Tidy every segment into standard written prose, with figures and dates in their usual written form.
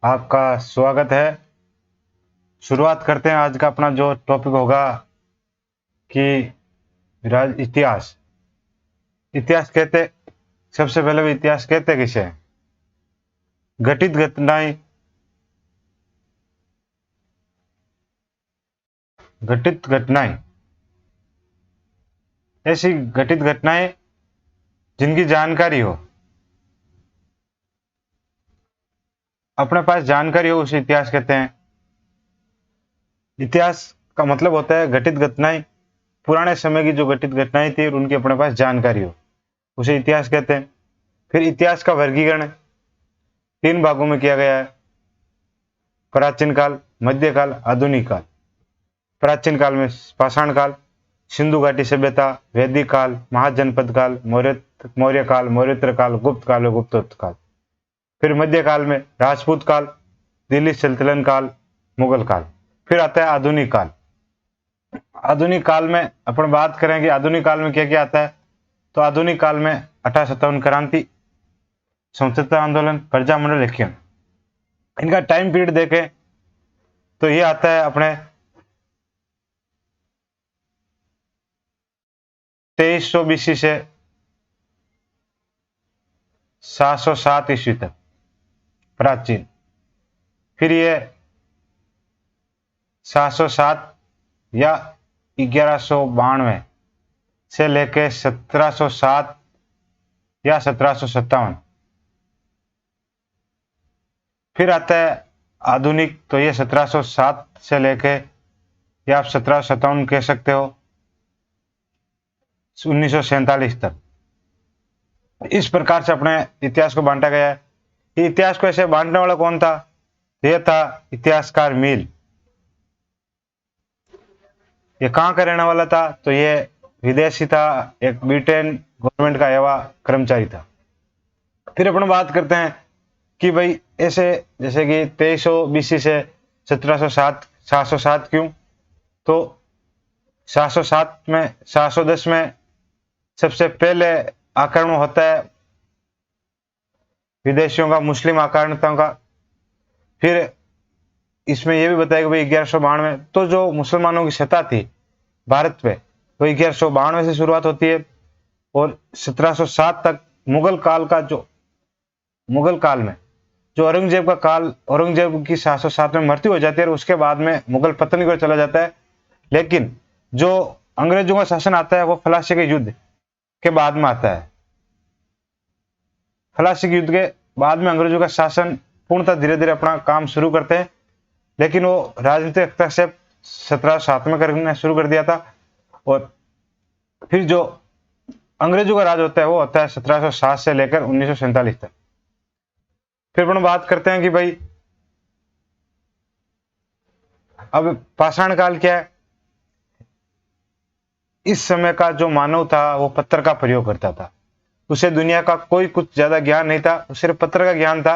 आपका स्वागत है। शुरुआत करते हैं। आज का अपना जो टॉपिक होगा कि इतिहास। इतिहास कहते, सबसे पहले भी इतिहास कहते किसे हैं? घटित घटनाएं, घटित घटनाएं, ऐसी घटित घटनाएं जिनकी जानकारी हो, अपने पास जानकारी हो, उसे इतिहास कहते हैं। इतिहास का मतलब होता है घटित घटनाएं, पुराने समय की जो घटित घटनाएं थी और उनकी अपने पास जानकारी हो, उसे इतिहास कहते हैं। फिर इतिहास का वर्गीकरण 3 भागों में किया गया है: प्राचीन काल, मध्यकाल, आधुनिक काल। प्राचीन काल में पाषाण काल, सिंधु घाटी सभ्यता, वैदिक काल, महाजनपद काल, मौर्य काल, मौर्योत्तर काल, गुप्त काल और गुप्तोत्तर काल। फिर मध्यकाल में राजपूत काल, दिल्ली सल्तनत काल, मुगल काल। फिर आता है आधुनिक काल। आधुनिक काल में अपन बात करें कि आधुनिक काल में क्या क्या आता है, तो आधुनिक काल में 1857 क्रांति, स्वतंत्रता आंदोलन, प्रजामंडल विक्षोभ। इनका टाइम पीरियड देखें तो ये आता है अपने 2300 बीसी से 707 ईस्वी तक प्राचीन। फिर ये 707 या 1192 से लेके 1707 या 1757। फिर आता है आधुनिक, तो ये 1707 से लेके, या आप 1757 कह सकते हो, 1947 तक। इस प्रकार से अपने इतिहास को बांटा गया है। इतिहास को ऐसे बांटने वाला कौन था? यह था इतिहासकार मिल। ये कहाँ का रहने वाला था? तो ये विदेशी था, एक ब्रिटेन गवर्नमेंट का युवा कर्मचारी था। फिर अपन बात करते हैं कि भाई ऐसे जैसे कि 2300 बीसी से 1707, 707 क्यों? तो 707 में, 710 में सबसे पहले आक्रमण होता है विदेशियों का, मुस्लिम आक्रामकों का। फिर इसमें यह भी बताया कि भाई 1192, तो जो मुसलमानों की सत्ता थी भारत पे, वो 1192 से शुरुआत होती है और 1707 तक मुगल काल का, जो मुगल काल में जो औरंगजेब का काल, औरंगजेब की 707 में मृत्यु हो जाती है और उसके बाद में मुगल पतन की ओर चला जाता है। लेकिन जो अंग्रेजों का शासन आता है वो प्लासी के युद्ध के बाद में आता है। प्लासी के युद्ध के बाद में अंग्रेजों का शासन पूर्णतः धीरे धीरे अपना काम शुरू करते हैं, लेकिन वो राजनीतिक हस्तक्षेप 1707 में करना शुरू कर दिया था। और फिर जो अंग्रेजों का राज होता है वो होता है 1707 से लेकर 1947 तक। फिर अपन बात करते हैं कि भाई अब पाषाण काल क्या है? इस समय का जो मानव था वो पत्थर का प्रयोग करता था। उसे दुनिया का कोई कुछ ज्यादा ज्ञान नहीं था, उसे सिर्फ पत्थर का ज्ञान था।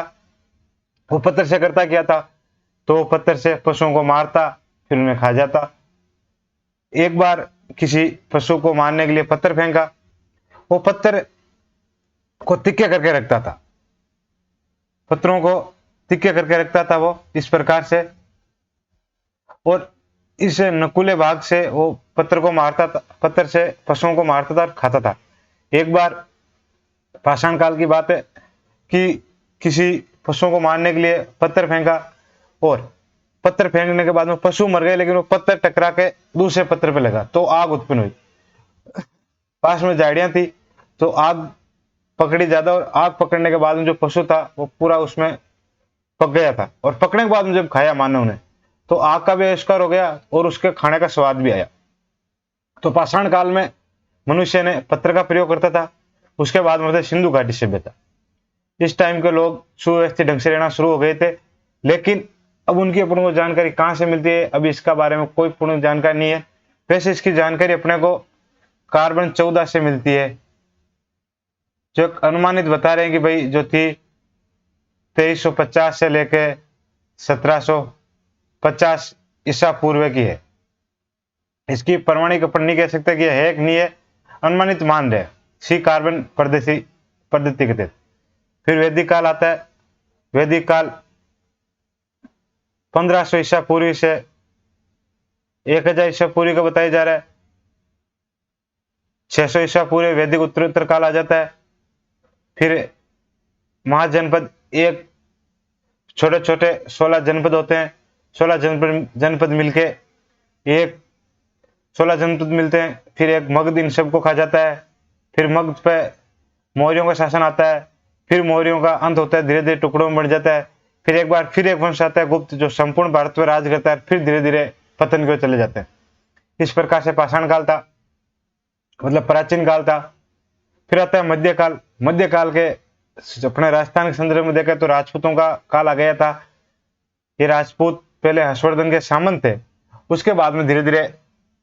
वो पत्थर से करता क्या था? तो वो पत्थर से पशुओं को मारता, फिर उन्हें खा जाता। एक बार किसी पशु को मारने के लिए पत्थर फेंका, वो पत्थर को तिक्के करके रखता था, पत्थरों को तिक्के करके रखता था वो इस प्रकार से, और इस नकुले भाग से वो पत्थर को मारता था, पत्थर से पशुओं को मारता था और खाता था। एक बार पाषाण काल की बात है कि किसी पशुओं को मारने के लिए पत्थर फेंका और पत्थर फेंकने के बाद में पशु मर गए, लेकिन वो पत्थर टकरा के दूसरे पत्थर पे लगा तो आग उत्पन्न हुई। पास में झाड़ियां थी तो आग पकड़ी ज्यादा, और आग पकड़ने के बाद में जो पशु था वो पूरा उसमें पक गया था, और पकने के बाद में जब खाया मानव ने तो आग का भी आविष्कार हो गया और उसके खाने का स्वाद भी आया। तो पाषाण काल में मनुष्य ने पत्थर का प्रयोग करता था। उसके बाद में सिंधु घाटी सभ्यता। इस टाइम के लोग सुव्यवस्थित ढंग से रहना शुरू हो गए थे, लेकिन अब उनकी अपन को जानकारी कहां से मिलती है? अभी इसका बारे में कोई पूर्ण जानकारी नहीं है। वैसे इसकी जानकारी अपने को कार्बन 14 से मिलती है, जो अनुमानित बता रहे हैं कि भाई जो थी 2350 से लेके 1750 ईसा पूर्व की है। इसकी प्रमाणिक अपन नहीं कह सकते कि है कि नहीं है, अनुमानित मान रहे सी कार्बन पद्धति के तहत। फिर वैदिक काल आता है। वैदिक काल 1500 ईसा पूर्व से 1000 ईसा पूर्व का बताया जा रहा है। 600 ईसा पूर्व वैदिक उत्तरोत्तर काल आ जाता है। फिर महाजनपद, एक छोटे छोटे 16 जनपद होते हैं। 16 जनपद मिलके एक 16 जनपद मिलते हैं। फिर एक मगध इन सबको खा जाता है। फिर मगध पे मौर्यों का शासन आता है। फिर मौर्यों का अंत होता है, धीरे धीरे टुकड़ों में बढ़ जाता है। फिर एक बार फिर एक वंश आता है गुप्त, जो संपूर्ण भारत पर राज करता है। फिर धीरे धीरे पतन की ओर चले जाते हैं। इस प्रकार से पाषाण काल था, मतलब प्राचीन काल था। फिर आता है मध्यकाल। मध्यकाल के अपने राजस्थान के संदर्भ में देखें तो राजपूतों का काल आ गया था। ये राजपूत पहले हर्षवर्धन के सामंत थे, उसके बाद में धीरे धीरे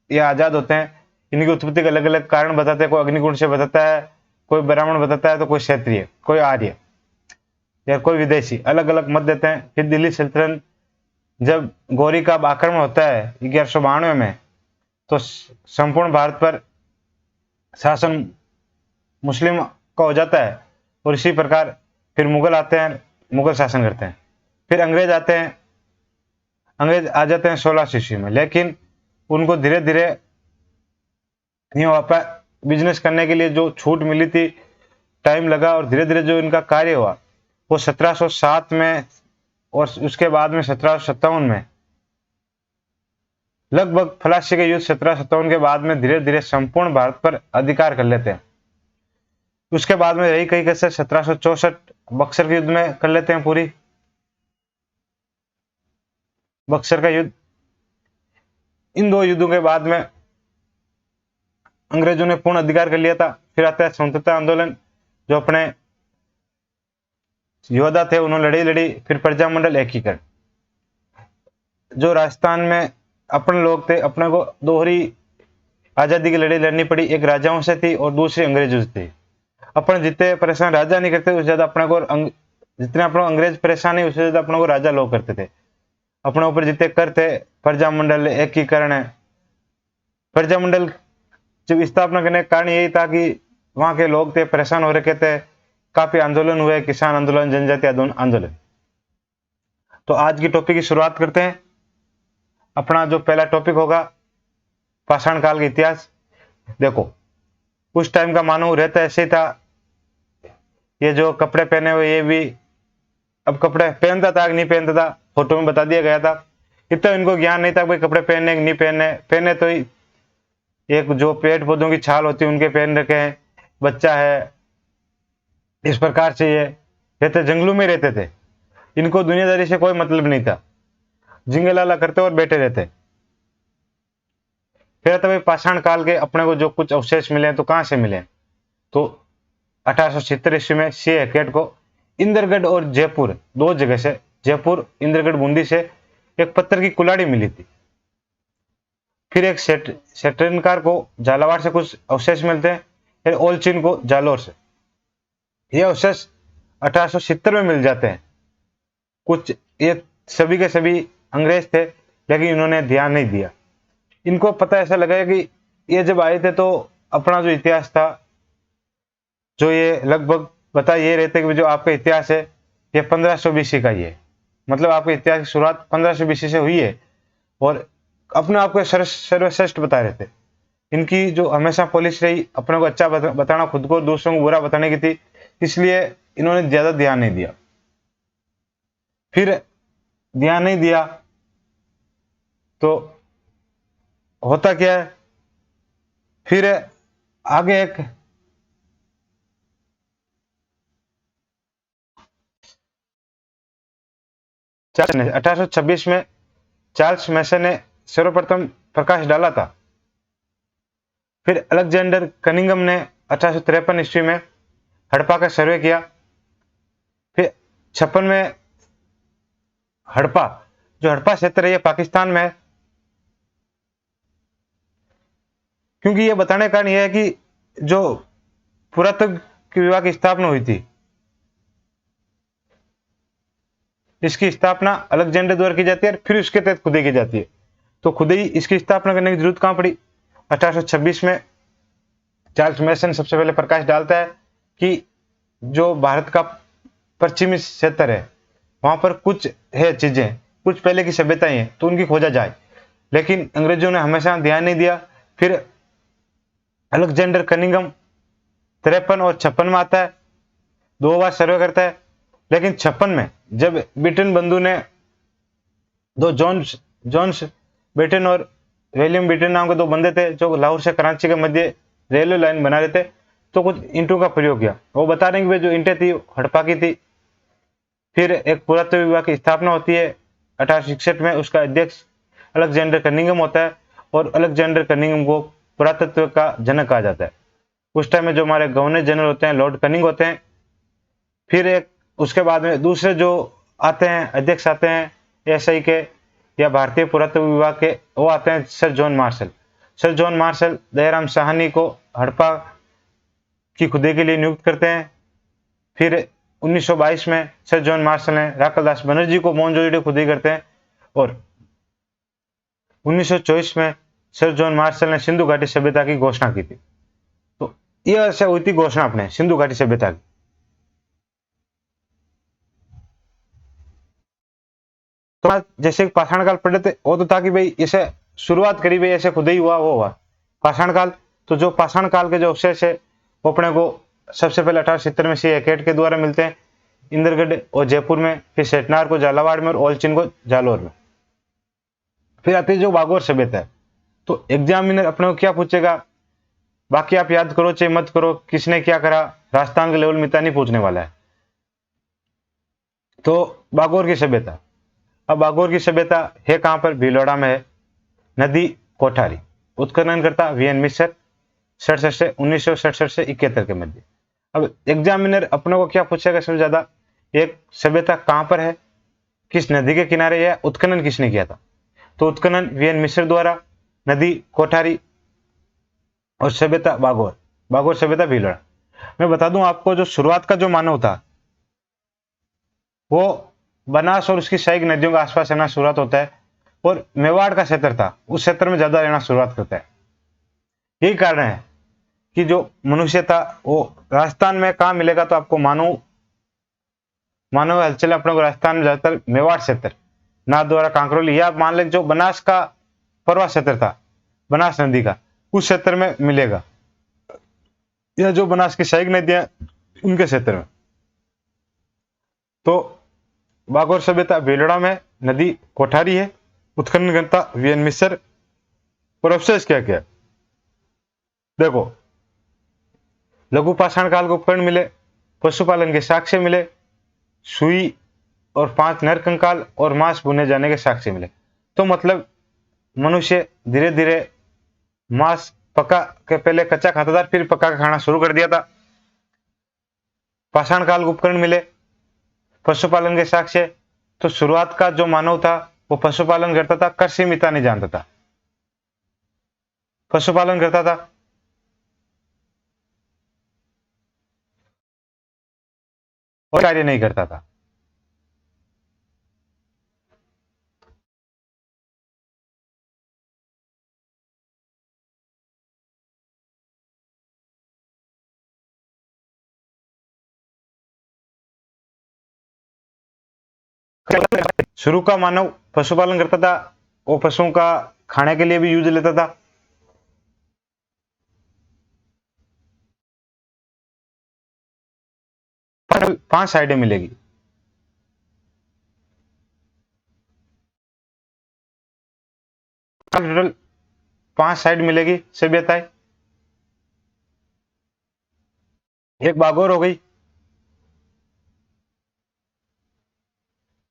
ये आजाद होते हैं। इनकी उत्पत्ति के अलग अलग कारण बताते हैं। कोई अग्निकुंड से बताता है, कोई ब्राह्मण बताता है, तो कोई क्षत्रिय, कोई आर्य या कोई विदेशी, अलग अलग मत देते हैं। फिर दिल्ली सल्तनत, जब गौरी का आक्रमण होता है 1192 में, तो संपूर्ण भारत पर शासन मुस्लिम का हो जाता है। और इसी प्रकार फिर मुगल आते हैं, मुगल शासन करते हैं। फिर अंग्रेज आते हैं, अंग्रेज आ जाते हैं 1600 ईस्वी में। लेकिन उनको धीरे धीरे बिजनेस करने के लिए जो छूट मिली थी, टाइम लगा। और धीरे धीरे जो इनका कार्य हुआ वो 1707 में और उसके बाद में 1757 में, लगभग फ्लासी के युद्ध 1757 के बाद में धीरे धीरे संपूर्ण भारत पर अधिकार कर लेते हैं। उसके बाद में रही कई कसर 1764 बक्सर के युद्ध में कर लेते हैं पूरी। बक्सर का युद्ध, इन दो युद्धों के बाद में अंग्रेजों ने पूर्ण अधिकार कर लिया था। फिर आता है स्वतंत्रता आंदोलन, जो अपने योद्धा थे उन्होंने लड़ी। फिर प्रजामंडल एकीकरण, जो राजस्थान में अपने लोग थे, अपने को दोहरी आजादी की लड़ाई लड़नी पड़ी। एक राजाओं से थी और दूसरी अंग्रेजों से थी। अपने जितने परेशान राजा नहीं करते, उससे ज्यादा अपने को जितने अपने अंग्रेज परेशान नहीं, उससे ज्यादा अपने को राजा लोग करते थे। अपने ऊपर जितने कर थे, प्रजामंडल एकीकरण है। प्रजामंडल जब स्थापना करने का कारण यही था कि वहां के लोग थे, परेशान हो रखे थे। काफी आंदोलन हुए, किसान आंदोलन, जनजाति आंदोलन। तो आज की टॉपिक की शुरुआत करते हैं। अपना जो पहला टॉपिक होगा, पाषाण काल का इतिहास। देखो, उस टाइम का मानव रहता ऐसे ही था। ये जो कपड़े पहने हुए, ये भी अब कपड़े पहनता था कि नहीं पहनता था, फोटो में बता दिया गया था। इतना इनको ज्ञान नहीं था भाई कपड़े पहनने कि नहीं पहनने। पहने तो ही एक जो पेड़ पौधों की छाल होती है उनके पहन रखे हैं, बच्चा है, इस प्रकार से ये रहते, जंगलों में रहते थे। इनको दुनियादारी से कोई मतलब नहीं था, जिंगे लाला करते और बैठे रहते। फिर तो भाई पाषाण काल के अपने को जो कुछ अवशेष मिले तो कहां से मिले, तो 1876 ईस्वी में सी हैकेट को इंद्रगढ़ और जयपुर, दो जगह से, जयपुर, इंद्रगढ़, बूंदी से एक पत्थर की कुल्हाड़ी मिली थी। फिर एक सेटरनकार को झालावाड़ से कुछ अवशेष मिलते हैं, फिर ओलचिन को जालोर से। ये अवशेष 1870 में मिल जाते हैं। कुछ ये सभी के सभी अंग्रेज थे, लेकिन इन्होंने ध्यान नहीं दिया। इनको पता ऐसा लगा कि ये जब आए थे तो अपना जो इतिहास था, जो ये लगभग बता ये रहते कि जो आपका इतिहास है ये 1500 बीसी का ही है। मतलब आपके इतिहास की शुरुआत 1500 बीसी से हुई है। और अपने आप को सर्वश्रेष्ठ बता रहे थे। इनकी जो हमेशा पॉलिसी रही अपने को अच्छा बताना, खुद को दूसरों को बुरा बताने की थी, इसलिए इन्होंने ज्यादा ध्यान नहीं दिया। फिर ध्यान नहीं दिया तो होता क्या है, फिर आगे एक 1826 में चार्ल्स मैसन ने सर्वप्रथम प्रकाश डाला था। फिर अलेक्जेंडर कनिंगम ने 1853 ईस्वी में हड़प्पा का सर्वे किया। फिर 56 में हड़प्पा, जो हड़प्पा क्षेत्र है ये पाकिस्तान में है। क्योंकि ये बताने का कारण यह है कि जो पुरातत्व विभाग की स्थापना हुई थी, इसकी स्थापना अलेक्जेंडर द्वारा की जाती है, फिर उसके तहत खुदाई की जाती है। तो खुदाई इसकी स्थापना करने की जरूरत कहां पड़ी, 1826 में चार्ल्स मैसन सबसे पहले प्रकाश डालता है कि जो भारत का पश्चिमी क्षेत्र है वहां पर कुछ है चीजें कुछ पहले की सभ्यताएं हैं तो उनकी खोजा जाए, लेकिन अंग्रेजों ने हमेशा ध्यान नहीं दिया। फिर अलेक्जेंडर कनिंघम 53 और 56 में आता है, 2 बार सर्वे करता है, लेकिन 56 में जब ब्रिटेन बंधु ने दो जॉन्स ब्रिटेन और विलियम ब्रिटेन नाम के दो बंदे थे जो लाहौर से कराची के मध्य रेलवे लाइन बना रहे थे, तो कुछ ईंटों का प्रयोग किया। वो बता रहे हैं कि जो ईंटें थी हड़प्पा की थी। फिर एक पुरातत्व विभाग की स्थापना होती है 1866 में, उसका अध्यक्ष अलेक्जेंडर कनिंघम होता है, और अलेक्जेंडर कनिंघम को पुरातत्व का जनक कहा जाता है। उस टाइम में जो हमारे गवर्नर जनरल होते हैं लॉर्ड कनिंग होते हैं। फिर एक उसके बाद में दूसरे जो आते हैं अध्यक्ष आते हैं एएसआई के या भारतीय पुरातत्व विभाग के, वो आते हैं sir John Marshall. Sir John Marshall Dayaram Sahni को हड़प्पा की खुदाई के लिए नियुक्त करते हैं। फिर 1922 में सर जॉन मार्शल ने राकलदास बनर्जी को मोहनजोदड़ो खुदाई करते हैं, और 1924 में सर जॉन मार्शल ने सिंधु घाटी सभ्यता की घोषणा की थी। तो यह ऐसे हुई थी घोषणा अपने सिंधु घाटी सभ्यता की। तो जैसे पाषाण काल पढ़े थे वो तो था कि भाई इसे शुरुआत करी भाई ऐसे खुद ही हुआ वो हुआ पाषाण काल। तो जो पाषाण काल के जो अवशेष है वो अपने को सबसे पहले 1870 में सी एकट के द्वारा मिलते हैं इंद्रगढ़ और जयपुर में, फिर सेठनार को झालावाड़ में और ओलचिन को जालोर में। फिर आती है जो बागोर सभ्यता है। तो एग्जामिनर अपने को क्या पूछेगा, बाकी आप याद करो चाहे मत करो किसने क्या करा, राजस्थान के लेवल में इतना नहीं पूछने वाला है। तो बागोर की सभ्यता, अब बागोर की सभ्यता है कहां पर, भीलवाड़ा में है, नदी कोठारी, उत्खनन करता वीएन मिश्र 67 से 1967 से 71 के मध्य। अब एग्जामिनर अपने को क्या पूछेगा सबसे ज्यादा, एक सभ्यता कहां पर है, किस नदी के किनारे है, उत्खनन किसने किया था। तो उत्खनन वीएन मिश्र द्वारा, नदी कोठारी, और सभ्यता बागोर, बागोर सभ्यता भीलवाड़ा। मैं बता दूं आपको जो शुरुआत का जो मानव था वो बनास और उसकी सहायक नदियों के आसपास रहना शुरुआत होता है, और मेवाड़ का क्षेत्र था उस क्षेत्र में ज्यादा रहना शुरुआत करता है। यही कारण है कि जो मनुष्य था वो राजस्थान में कहा मिलेगा, तो आपको मानव मानव हलचल अपने को राजस्थान में ज्यादातर मेवाड़ क्षेत्र, नाथद्वारा, कांकरोली, या मान लें जो बनास का परवा क्षेत्र था बनास नदी का उस क्षेत्र में मिलेगा, या जो बनास की सहायक नदियां उनके क्षेत्र में। तो बागोर सभ्यता भीलवाड़ा में, नदी कोठारी है, उत्खनन करता वीएन मिश्र, और अवशेष क्या क्या देखो, लघु पाषाण काल के उपकरण मिले, पशुपालन के साक्ष्य मिले, सुई और 5 नर कंकाल और मांस भुने जाने के साक्ष्य मिले। तो मतलब मनुष्य धीरे धीरे मांस पका के पहले कच्चा खाता था, फिर पका के खाना शुरू कर दिया था। पाषाण काल के उपकरण मिले, पशुपालन के साक्ष्य, तो शुरुआत का जो मानव था वो पशुपालन करता था, कृषि मिता नहीं जानता था, पशुपालन करता था। और कार्य नहीं करता था। शुरू का मानव पशुपालन करता था, वो पशुओं का खाने के लिए भी यूज लेता था। पांच साइडें मिलेगी, टोटल 5 साइड मिलेगी सभ्यताएं। एक बागोर हो गई,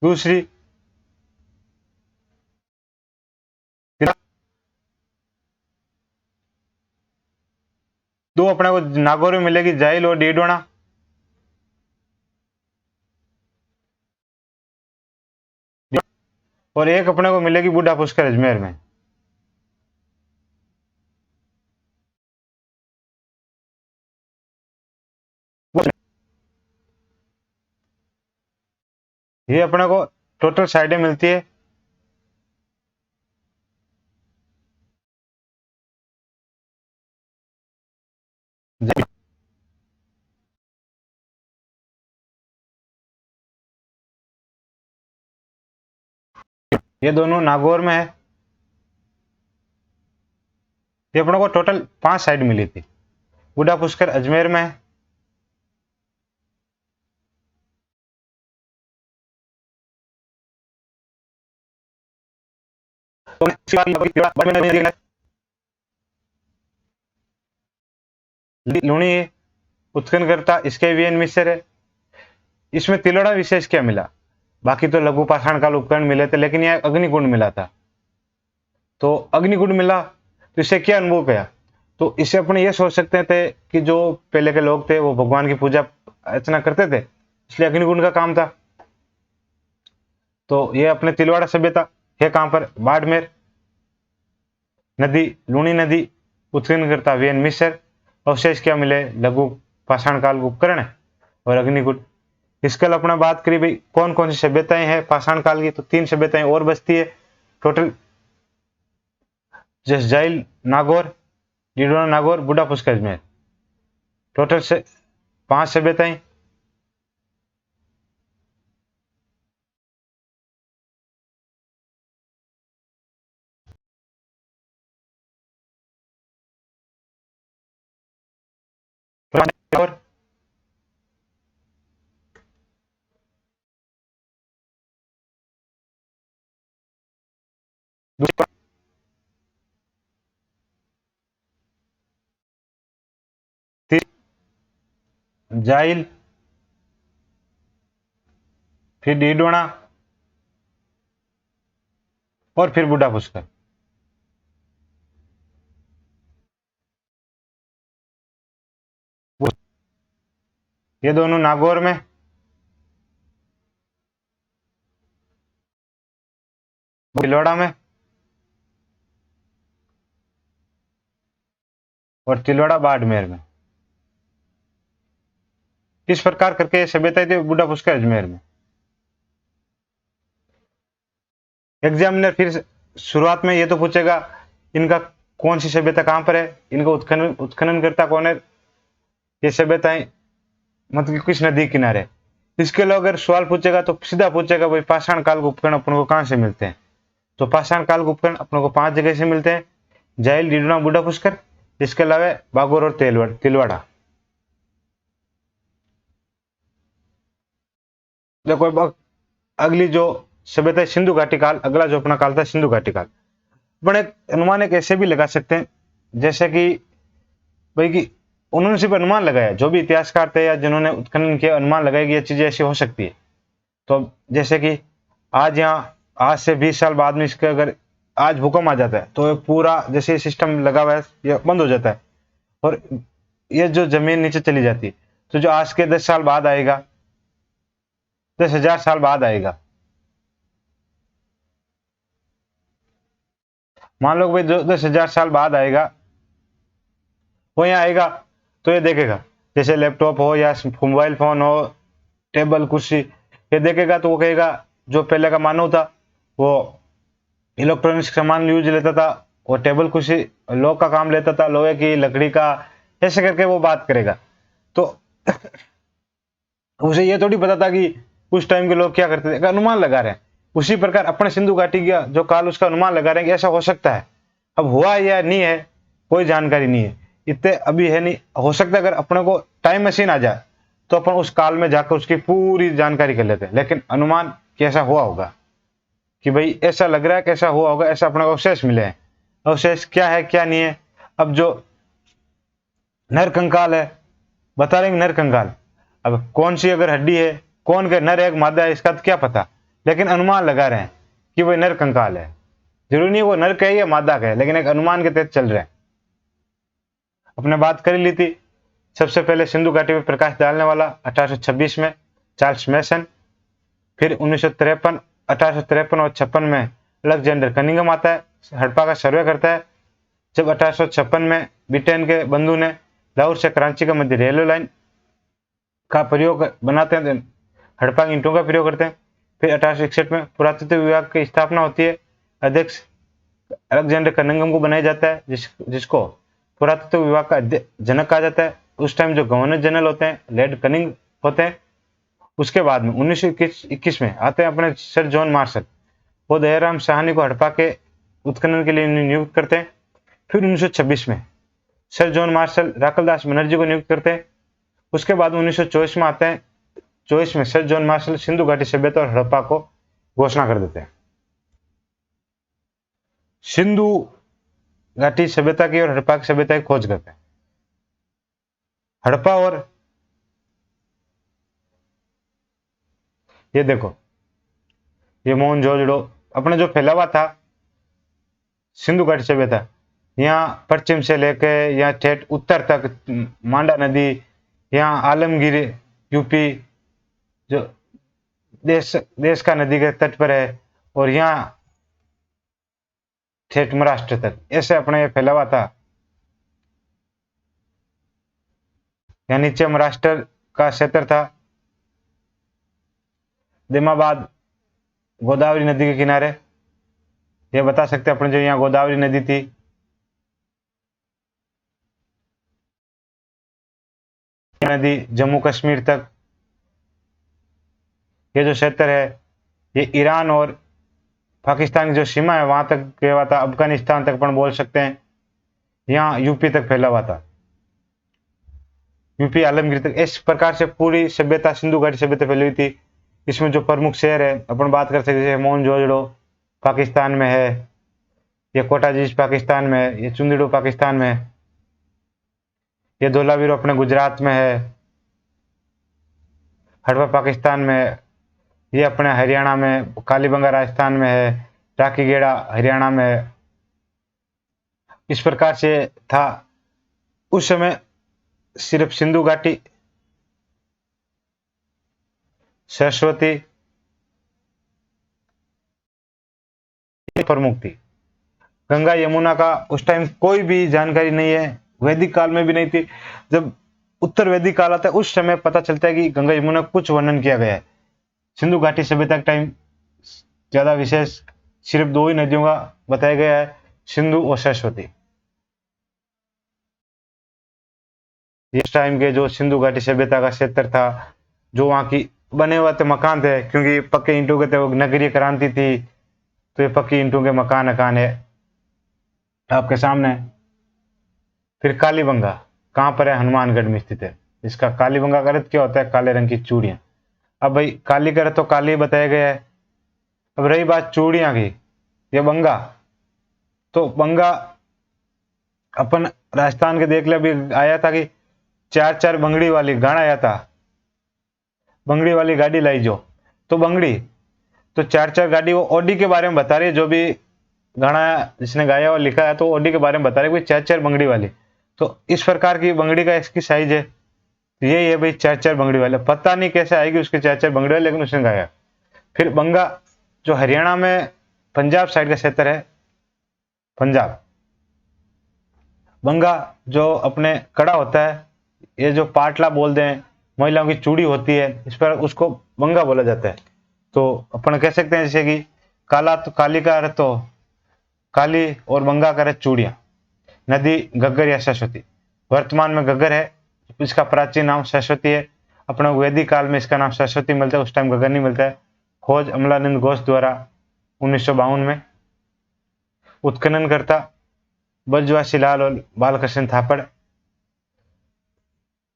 दूसरी दो अपने को नागौर में मिलेगी, जाइल और डीडोना। और एक अपने को मिलेगी बूढ़ा पुष्कर अजमेर में। ये अपने को टोटल साइडें मिलती है ये दोनों नागौर में है। ये अपनों को टोटल 5 साइट मिली थी। बूढ़ा पुष्कर अजमेर में है। लूणी उत्खनन इसके वीएन मिश्र है। इसमें तिलोड़ा विशेष क्या मिला? बाकी तो लघु पाषाण काल उपकरण मिले थे, लेकिन यह अग्निकुंड मिला था। तो अग्निकुंड मिला तो इससे क्या अनुभव किया? तो इससे अपने ये सोच सकते थे कि जो पहले के लोग थे वो भगवान की पूजा अर्चना करते थे, इसलिए अग्निकुंड का काम था। तो ये अपने तिलवाड़ा सभ्यता है कहां पर? बाड़मेर। नदी लूणी नदी उत्खनन वीएन मिश्र। अवशेष क्या मिले? लघु पाषाण काल उपकरण और अग्निकुंड। इसके अलावा अपने बात करी भाई कौन कौन सी सभ्यताएं हैं पाषाण काल की, तो 3 सभ्यताएं और बचती है टोटल। जसजाइल नागौर, डिडोना नागौर, बूढ़ा पुष्कर अजमेर, टोटल से 5 सभ्यताएं। और जाइल, फिर डीडोना और फिर बूढ़ा पुष्कर। ये दोनों नागौर में, तिलोड़ा में और तिलोड़ा बाड़मेर में। इस प्रकार करके सभ्यता थी बूढ़ा पुष्कर अजमेर में। एग्जामिनर फिर शुरुआत में ये तो पूछेगा इनका कौन सी सभ्यता कहां पर है, इनका उत्खनन करता कौन है, ये सभ्यताएं मतलब किस नदी किनारे। इसके लिए अगर सवाल पूछेगा तो सीधा पूछेगा भाई पाषाण काल के उपकरण अपन को कहां से मिलते हैं। तो पाषाण काल के उपकरण अपन को 5 जगह से मिलते हैं: जाइल, डीडोना, बूढ़ा पुष्कर, इसके अलावा बागोर और तिलवाड़ा। देखो अगली जो सभ्यता सिंधु घाटी काल, अगला जो अपना काल था सिंधु घाटी काल। अपन एक अनुमान एक ऐसे भी लगा सकते हैं जैसे कि भाई कि उन्होंने सिर्फ अनुमान लगाया, जो भी इतिहासकार थे या जिन्होंने उत्खनन किया अनुमान लगाया कि ये चीजें ऐसी हो सकती है। तो जैसे कि आज से 20 साल बाद में इसके अगर आज भूकंप आ जाता है तो पूरा जैसे सिस्टम लगा हुआ है ये बंद हो जाता है और ये जो जमीन नीचे चली जाती है। तो जो आज के 10 साल बाद आएगा, 10,000 साल बाद आएगा, मान लो भाई जो 10,000 साल बाद आएगा वो यहाँ आएगा तो ये देखेगा जैसे लैपटॉप हो या मोबाइल फोन हो, टेबल कुर्सी, ये देखेगा तो वो कहेगा जो पहले का मानव था वो इलेक्ट्रॉनिक्स सामान यूज लेता था, वो टेबल कुर्सी लोहे का काम लेता था, लोहे की लकड़ी का, ऐसे करके वो बात करेगा। तो उसे ये थोड़ी पता था कि उस टाइम के लोग क्या करते थे, अनुमान लगा रहे हैं। उसी प्रकार अपने सिंधु घाटी का जो काल उसका अनुमान लगा रहे हैं कि ऐसा हो सकता है। अब हुआ या नहीं है कोई जानकारी नहीं है, इतने अभी है नहीं, हो सकता है अगर अपने को टाइम मशीन आ जाए तो अपन उस काल में जाकर उसकी पूरी जानकारी कर लेते हैं, लेकिन अनुमान कैसा हुआ होगा कि भाई ऐसा लग रहा है कैसा हुआ होगा, ऐसा अपने को अवशेष मिले हैं। अवशेष क्या है क्या नहीं है, अब जो नर कंकाल है बता रहे नर कंकाल, अब कौन सी अगर हड्डी है, कौन का नर है मादा है इसका तो क्या पता, लेकिन अनुमान लगा रहे हैं कि वह नर कंकाल है। जरूरी नहीं वो नर का है या मादा का है, लेकिन एक अनुमान के तहत चल रहे हैं। अपने बात कर ली थी सबसे पहले सिंधु घाटी में प्रकाश डालने वाला 1826 में चार्ल्स मैसन, फिर 1953, 1853 और 56 में अलेक्जेंडर कनिंघम आता है, हड़प्पा का सर्वे करता है। जब 1856 में ब्रिटेन के बंधु ने लाहौर से कराची के मध्य रेलवे लाइन का प्रयोग बनाते हैं, हड़प्पा की ईंटों का प्रयोग करते हैं। फिर 1861 में पुरातत्व विभाग की स्थापना होती है, अध्यक्ष अलेक्जेंडर कनिंघम को बनाया जाता है, जिसको पुरातत्व विभाग का जनक कहा जाता है। उस टाइम जो गवर्नर जनरल होते हैं लॉर्ड कनिंग होते हैं। उसके बाद में 1921 में आते हैं अपने सर जॉन मार्शल, वो दयाराम साहनी को हड़प्पा के उत्खनन के लिए नियुक्त करते हैं। फिर 1926 में सर जॉन मार्शल राकलदास बनर्जी को नियुक्त करते हैं। उसके बाद 1924 में आते हैं। 24 में सर जॉन मार्शल सिंधु घाटी सभ्यता और हड़प्पा को घोषणा कर देते हैं। सिंधु घाटी सभ्यता की और हड़प्पा की सभ्यता की खोज करते हैं। हड़प्पा और ये देखो, ये मोहनजोदड़ो अपने जो फैलावा था सिंधु घाटी सभ्यता, यहाँ पश्चिम से लेके यहाँ ठेठ उत्तर तक मांडा नदी, यहाँ आलमगीर यूपी जो देश का नदी के तट पर है, और यहाँ ठेठ महाराष्ट्र तक, ऐसे अपने ये फैलावा था। यहाँ नीचे महाराष्ट्र का क्षेत्र था, दिमाबाद गोदावरी नदी के किनारे, ये बता सकते अपने जो यहाँ गोदावरी नदी थी, नदी जम्मू कश्मीर तक, ये जो क्षेत्र है ये ईरान और पाकिस्तान की जो सीमा है वहां तक गया हुआ था, अफगानिस्तान तक अपन बोल सकते हैं, यहाँ यूपी तक फैला हुआ था, यूपी आलमगीर तक। इस प्रकार से पूरी सभ्यता सिंधु घाटी सभ्यता फैली हुई थी। इसमें जो प्रमुख शहर है अपन बात कर सकते हैं, मोहनजोदड़ो पाकिस्तान में है, ये कोटाजीज पाकिस्तान में है, ये चुंदड़ो पाकिस्तान में है, ये धोलावीरो अपने गुजरात में है, हड़प्पा पाकिस्तान में है, ये अपने हरियाणा में, कालीबंगा राजस्थान में है, राखीगेड़ा हरियाणा में है। इस प्रकार से था। उस समय सिर्फ सिंधु घाटी, सरस्वती प्रमुख थी। गंगा यमुना का उस टाइम कोई भी जानकारी नहीं है, वैदिक काल में भी नहीं थी। जब उत्तर वैदिक काल आता है उस समय पता चलता है कि गंगा यमुना कुछ वर्णन किया गया है। सिंधु घाटी सभ्यता के टाइम ज्यादा विशेष सिर्फ दो ही नदियों का बताया गया है, सिंधु और सरस्वती। इस टाइम के जो सिंधु घाटी सभ्यता का क्षेत्र था, जो वहां की बने हुए थे मकान थे, क्योंकि पक्के ईंटों के थे, वो नगरीय क्रांति थी, तो ये पक्की ईंटों के मकान है आपके सामने। फिर कालीबंगा कहां पर है? हनुमानगढ़ में स्थित है। इसका कालीबंगा का अर्थ क्या होता है? काले रंग की चूड़ियां। अब भाई काली का अर्थ तो काली बताया गया है। अब रही बात चूड़ियां की, ये बंगा, तो बंगा अपन राजस्थान के देख ले, अभी आया था कि चार चार बंगड़ी वाली गाना आया था, बंगड़ी वाली गाड़ी लाई जो, तो बंगड़ी तो चार चार गाड़ी, वो ओडी के बारे में बता रही है। जो भी गाना जिसने गाया और लिखा है तो ओडी के बारे में बता रहे कोई चार चार बंगड़ी वाली। तो इस प्रकार की बंगड़ी का इसकी साइज है, तो यही है भाई चार चार बंगड़ी वाले। पता नहीं कैसे आएगी उसके चार चार बंगड़ी वाले, लेकिन उसने गाया। फिर बंगा जो हरियाणा में पंजाब साइड का क्षेत्र है, पंजाब। बंगा जो अपने कड़ा होता है, ये जो पाटला बोलते हैं, महिलाओं की चूड़ी होती है, इस पर उसको बंगा बोला जाता है। तो अपन कह सकते हैं जैसे कि काला, तो काली का अर्थ तो काली और बंगा का अर्थ चूड़ियां। नदी घग्गर या सरस्वती, वर्तमान में घग्गर है, इसका प्राचीन नाम सरस्वती है। अपने वैदिक काल में इसका नाम सरस्वती मिलता है, उस टाइम घग्गर नहीं मिलता है। खोज अमलानंद घोष द्वारा 1952 में। उत्खनन करता ब्रजवासी लाल और बालकृष्ण थापड़।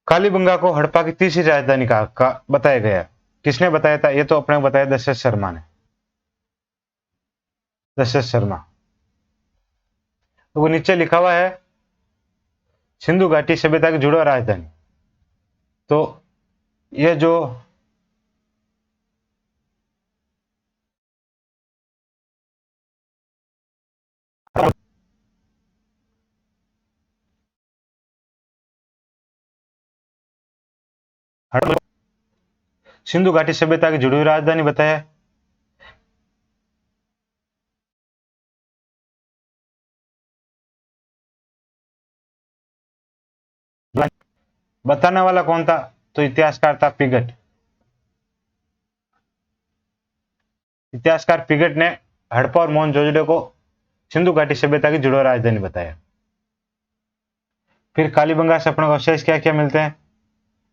कालीबंगा को हड़प्पा की तीसरी राजधानी का बताया गया। किसने बताया था? ये तो अपने को बताया दशरथ शर्मा ने, दशरथ शर्मा। तो वो नीचे लिखा हुआ है सिंधु घाटी सभ्यता की जुड़वा राजधानी। तो ये जो सिंधु घाटी सभ्यता की जुड़ी हुई राजधानी बताया। बताने वाला कौन था? तो इतिहासकार था पिगट। इतिहासकार पिगट ने हड़प्पा और मोहनजोदड़ो को सिंधु घाटी सभ्यता की जुड़वा राजधानी बताया। फिर कालीबंगा से अपने अवशेष क्या क्या मिलते हैं,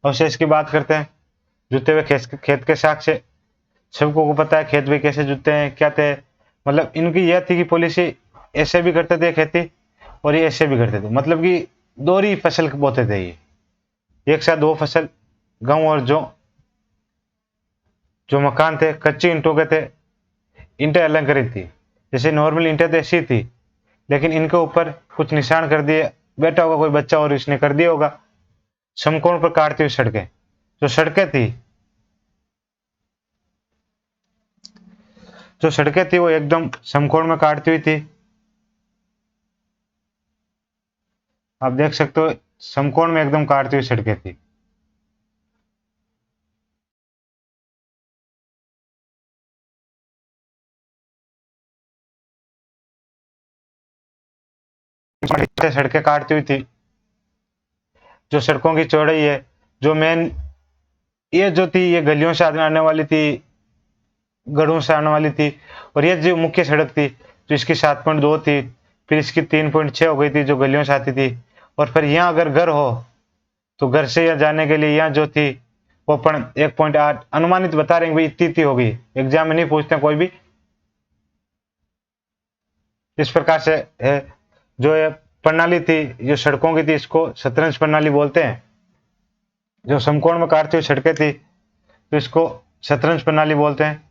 अवशेष की बात करते हैं। जुते हुए खेत के साक्ष्य, सबको को पता है खेत में कैसे जुते हैं, क्या थे? मतलब इनकी यह थी कि पॉलिसी ऐसे भी करते थे खेती और ये ऐसे भी करते थे, मतलब कि दोहरी फसल बोते थे ये, एक साथ दो फसल, गेहूं और जौ। जो मकान थे कच्ची ईंटों के थे, ईंटें अलंकृत थी, जैसे नॉर्मल ईंटें तो ऐसी थी, लेकिन इनके ऊपर कुछ निशान कर दिए, बैठा होगा कोई बच्चा और इसने कर दिया होगा। समकोण पर काटती हुई सड़कें, जो सड़कें थी वो एकदम समकोण में काटती हुई थी। आप देख सकते हो समकोण में एकदम काटती हुई सड़कें थी। सड़कें काटती हुई थी। जो सड़कों की चौड़ाई है, जो मेन ये जो थी, ये गलियों से आने वाली थी, गढ़ों से आने वाली थी, और ये जो मुख्य सड़क थी, जो इसकी 7.2 थी, फिर इसकी 3.6 हो गई थी जो गलियों से आती थी। और फिर यहाँ अगर घर हो तो घर से यहाँ जाने के लिए यहाँ जो थी वो अपन 1.8 अनुमानित बता रहे हैं भाई, इतनी इतनी होगी, एग्जाम में नहीं पूछते कोई भी। इस प्रकार से है जो ये प्रणाली थी, जो सड़कों की थी, इसको शतरंज प्रणाली बोलते हैं। जो समकोण में काटती हुई सड़कें थी तो इसको शतरंज प्रणाली बोलते हैं।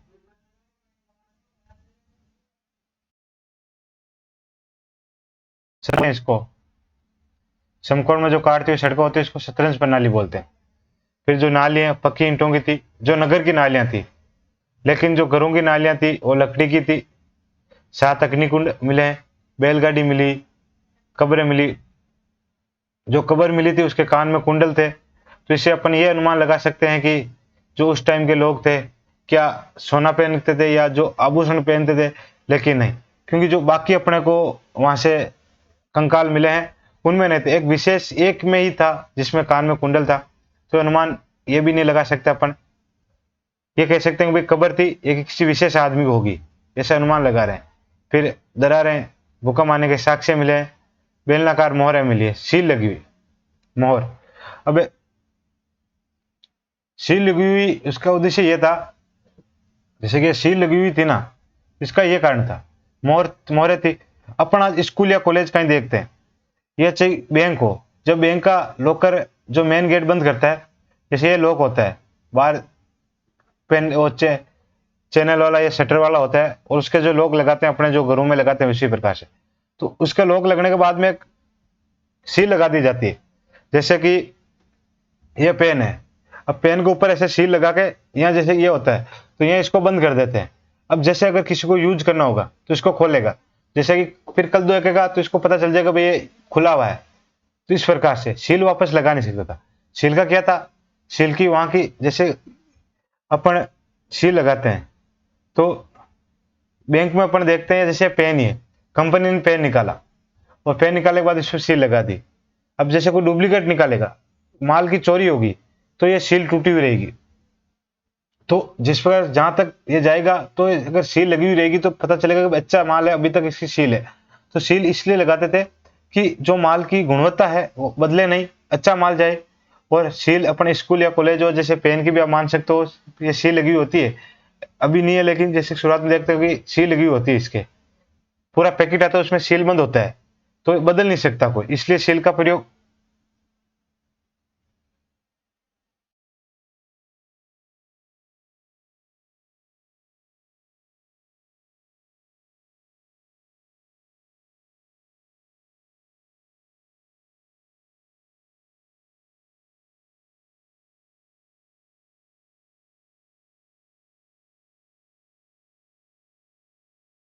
इसको समकोण में जो काटती हुई सड़कें होती है इसको शतरंज प्रणाली बोलते हैं। फिर जो नालियां पक्की ईंटों की थी, जो नगर की नालियां थी, लेकिन जो घरों की नालियां थी वो लकड़ी की थी। 7 अग्निकुंड मिले, बैलगाड़ी मिली, कब्रें मिली। जो कब्र मिली थी उसके कान में कुंडल थे, तो इससे अपन ये अनुमान लगा सकते हैं कि जो उस टाइम के लोग थे क्या सोना पहनते थे या जो आभूषण पहनते थे, लेकिन नहीं, क्योंकि जो बाकी अपने को वहां से कंकाल मिले हैं उनमें नहीं थे, एक विशेष एक में ही था जिसमें कान में कुंडल था। तो अनुमान ये भी नहीं लगा सकते अपन, ये कह सकते हैं कि भाई कब्र थी एक किसी विशेष आदमी को होगी, ऐसा अनुमान लगा रहे हैं। फिर दरारें, भूकंप आने के साक्ष्य मिले हैं, बेलनाकार मोहरें मिली है, सील लगी हुई मोहर। अब सील लगी हुई उसका उद्देश्य यह था, जैसे कि सील लगी हुई थी ना, इसका यह कारण था, मोहरें थी। अपन आज स्कूल या कॉलेज कहीं देखते हैं, यह चाहिए बैंक हो, जब बैंक का लॉकर जो मेन गेट बंद करता है, जैसे ये लॉक होता है बाहर, पेन वो चैनल वाला या शटर वाला होता है, और उसके जो लॉक लगाते हैं अपने जो घरों में लगाते हैं उसी प्रकार से, तो उसके लॉक लगने के बाद में एक सील लगा दी जाती है। जैसे कि ये पेन है, अब पेन के ऊपर ऐसे सील लगा के यहाँ जैसे ये होता है तो यहाँ इसको बंद कर देते हैं। अब जैसे अगर किसी को यूज करना होगा तो इसको खोलेगा, जैसे कि फिर कल देखेगा तो इसको पता चल जाएगा भाई ये खुला हुआ है। तो इस प्रकार से सील वापस लगा नहीं सकता था। सील का क्या था, सील की वहां की जैसे अपन सील लगाते हैं तो बैंक में अपन देखते हैं जैसे पेन ही है, कंपनी ने पेन निकाला और पेन निकालने के बाद इस पर सील लगा दी। अब जैसे कोई डुप्लीकेट निकालेगा, माल की चोरी होगी, तो ये सील टूटी हुई रहेगी। तो जिस प्रकार जहां तक ये जाएगा तो अगर सील लगी हुई रहेगी तो पता चलेगा कि अच्छा माल है, अभी तक इसकी सील है। तो सील इसलिए लगाते थे कि जो माल की गुणवत्ता है वो बदले नहीं, अच्छा माल जाए। और सील अपने स्कूल या कॉलेज और जैसे पेन की भी आप मान सकते हो, ये सील लगी हुई होती है, अभी नहीं है लेकिन जैसे शुरुआत में देखते हो कि सील लगी हुई होती है, इसके पूरा पैकेट आता है उसमें सील बंद होता है, तो बदल नहीं सकता कोई, इसलिए सील का प्रयोग